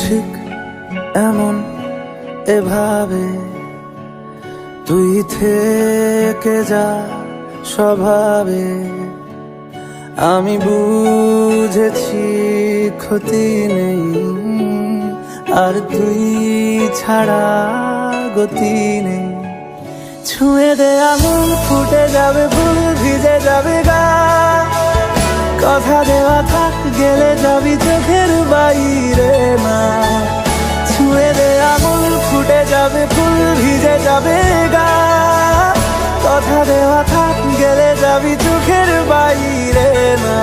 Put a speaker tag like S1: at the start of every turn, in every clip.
S1: ঠিক এমন এভাবে তুই থেকে যা স্বভাবে। আমি বুঝেছি ক্ষতি নেই, আর তুই ছাড়া গতি নেই। ছুঁয়ে দে আঙুল, ফুটে যাবে ফুল, ভিজে যাবে গা। কথা দেওয়া থাক, গেলে যাবি চোখের বাইরে না। ছুঁয়ে দে আঙুল, ফুটে যাবে ফুল, ভিজে যাবে গা। কথা দেওয়া থাক, গেলে যাবি চোখের বাইরে না।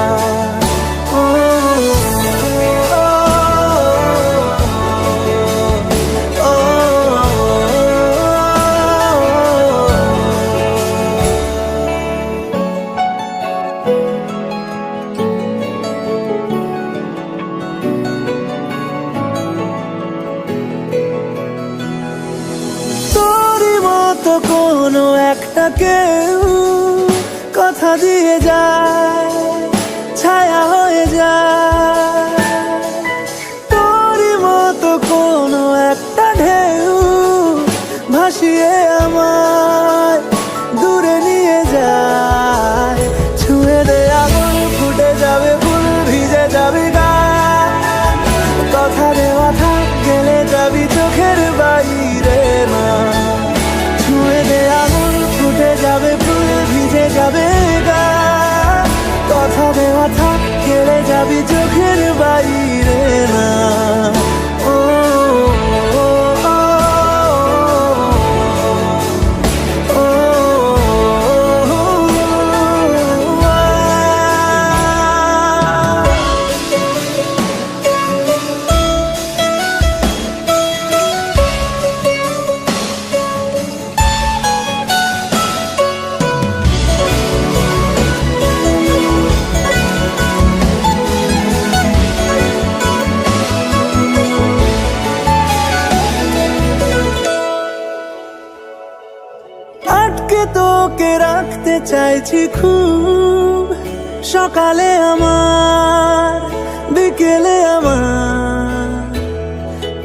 S1: তো কোনো একটা কেউ কথা দিয়ে যায়, ছায়া হয়ে যায়। তোরই মতো কোনো একটা ঢেউ ভাসিয়ে আমায় দূরে নিয়ে যায়। ছুঁয়ে দে আগুন, ফুটে যাবে ফুল, ভিজে যাবে গা। কথা দেওয়া থাক, গেলে যাবি চোখের বাইরে না। ছুঁয়ে দে আগুন, ফুটে যাবে ফুল, ভিজে যাবে গা। কথা দেওয়া থাক, গেলে যাবি চোখের বাইরে না। আটকে তোকে রাখতে চাইছি খুব, সকালে আমার, বিকেলে আমার।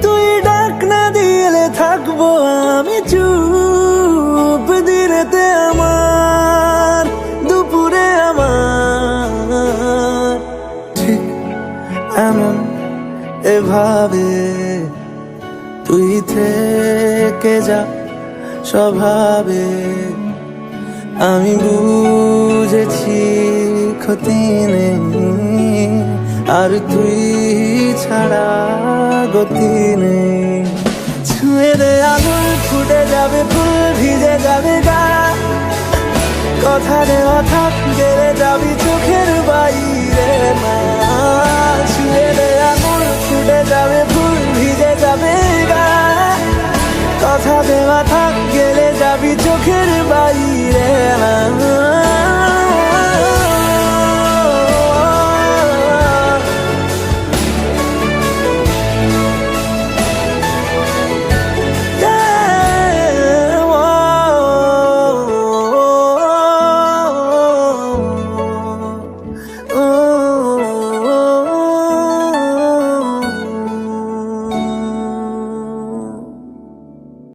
S1: তুই ডাক না দিলে থাকবো আমি চুপ, দিনেতে আমার, দুপুরে আমার। ঠিক এমন এভাবে তুই থেকে যা স্বভাবে। আমি বুঝেছি ক্ষতি নেই, আর তুই ছাড়া গতি নেই। ছুঁয়ে দে আগুন, ফুটে যাবে ফুল, ভিজে যাবে গা। কথা দেওয়া থাক, গেলে যাবি চোখের বাইরে না।